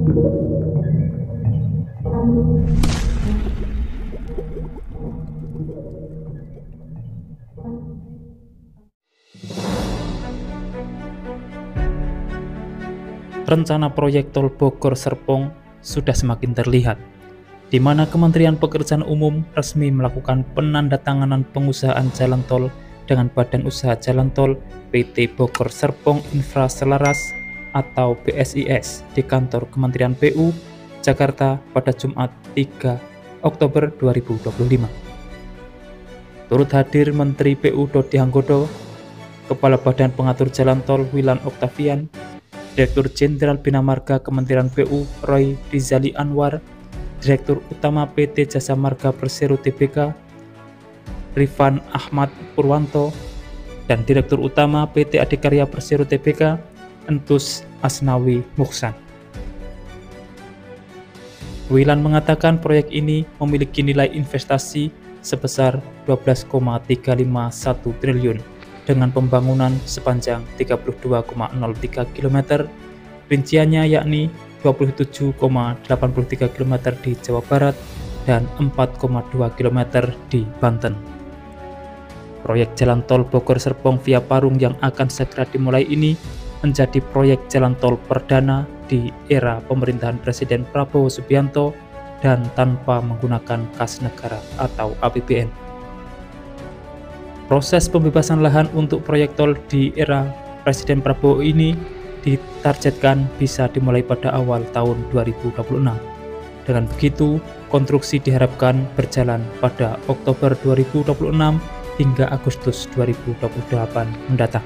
Rencana proyek tol Bogor-Serpong sudah semakin terlihat, di mana Kementerian Pekerjaan Umum resmi melakukan penandatanganan pengusahaan jalan tol dengan Badan Usaha Jalan Tol PT Bogor-Serpong Infra Selaras atau BSIS di kantor Kementerian PU Jakarta pada Jumat 3 Oktober 2025. Turut hadir Menteri PU Dodi Hanggodo, Kepala Badan Pengatur Jalan Tol Wilan Oktavian, Direktur Jenderal Bina Marga Kementerian PU Roy Rizali Anwar, Direktur Utama PT Jasa Marga Persero Tbk Rifan Ahmad Purwanto, dan Direktur Utama PT Adikarya Persero Tbk Entus Asnawi Muhsan. Wilan mengatakan proyek ini memiliki nilai investasi sebesar 12,351 triliun dengan pembangunan sepanjang 32,03 km, rinciannya yakni 27,83 km di Jawa Barat dan 4,2 km di Banten. Proyek jalan tol Bogor-Serpong via Parung yang akan segera dimulai ini menjadi proyek jalan tol perdana di era pemerintahan Presiden Prabowo Subianto dan tanpa menggunakan kas negara atau APBN. Proses pembebasan lahan untuk proyek tol di era Presiden Prabowo ini ditargetkan bisa dimulai pada awal tahun 2026. Dengan begitu, konstruksi diharapkan berjalan pada Oktober 2026 hingga Agustus 2028 mendatang.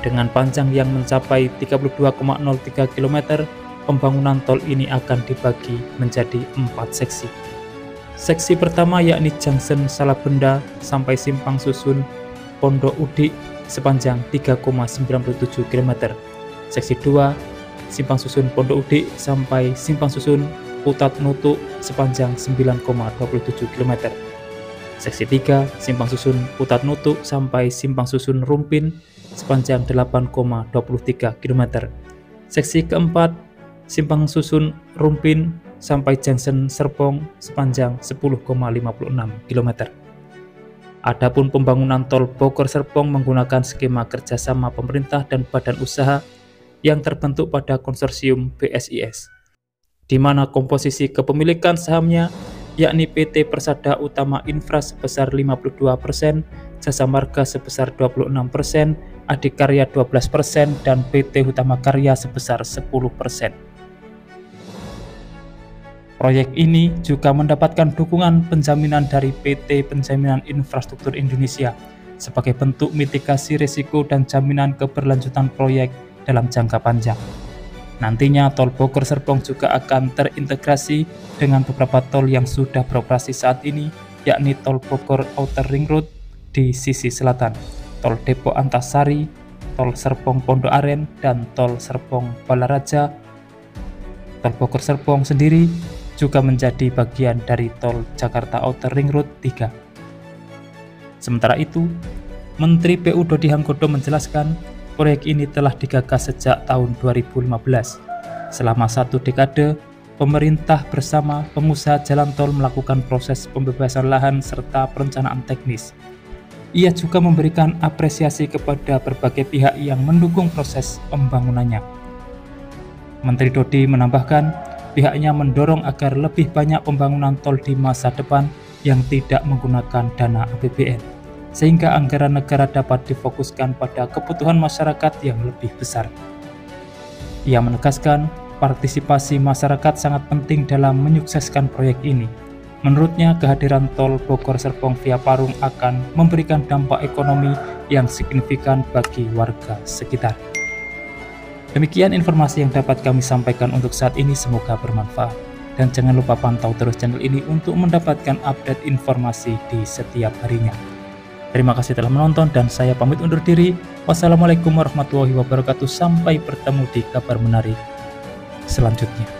Dengan panjang yang mencapai 32,03 km, pembangunan tol ini akan dibagi menjadi 4 seksi. Seksi pertama yakni Junction Salabenda sampai Simpang Susun Pondok Udik sepanjang 3,97 km. Seksi 2 Simpang Susun Pondok Udik sampai Simpang Susun Putat Nutuk sepanjang 9,27 km. Seksi 3 Simpang Susun Putat Nutuk sampai Simpang Susun Rumpin sepanjang 8,23 km. Seksi keempat Simpang Susun Rumpin sampai Junction Serpong sepanjang 10,56 km. Adapun pembangunan tol Bogor-Serpong menggunakan skema kerjasama pemerintah dan badan usaha yang terbentuk pada konsorsium BSIS, di mana komposisi kepemilikan sahamnya yakni PT Persada Utama Infra sebesar 52%, Jasa Marga sebesar 26%, Adikarya 12%, dan PT Hutama Karya sebesar 10%. Proyek ini juga mendapatkan dukungan penjaminan dari PT Penjaminan Infrastruktur Indonesia sebagai bentuk mitigasi risiko dan jaminan keberlanjutan proyek dalam jangka panjang. Nantinya tol Bogor-Serpong juga akan terintegrasi dengan beberapa tol yang sudah beroperasi saat ini, yakni tol Bogor Outer Ring Road di sisi selatan, tol Depok Antasari, tol Serpong Pondok Aren, dan tol Serpong Balaraja. Tol Bogor-Serpong sendiri juga menjadi bagian dari tol Jakarta Outer Ring Road 3. Sementara itu, Menteri PU Dodi Hanggodo menjelaskan proyek ini telah digagas sejak tahun 2015. Selama 1 dekade, pemerintah bersama pengusaha jalan tol melakukan proses pembebasan lahan serta perencanaan teknis. Ia juga memberikan apresiasi kepada berbagai pihak yang mendukung proses pembangunannya. Menteri Dodi menambahkan, pihaknya mendorong agar lebih banyak pembangunan tol di masa depan yang tidak menggunakan dana APBN, sehingga anggaran negara dapat difokuskan pada kebutuhan masyarakat yang lebih besar. Ia menegaskan, partisipasi masyarakat sangat penting dalam menyukseskan proyek ini. Menurutnya, kehadiran tol Bogor-Serpong via Parung akan memberikan dampak ekonomi yang signifikan bagi warga sekitar. Demikian informasi yang dapat kami sampaikan untuk saat ini, semoga bermanfaat. Dan jangan lupa pantau terus channel ini untuk mendapatkan update informasi di setiap harinya. Terima kasih telah menonton dan saya pamit undur diri. Wassalamualaikum warahmatullahi wabarakatuh. Sampai bertemu di kabar menarik selanjutnya.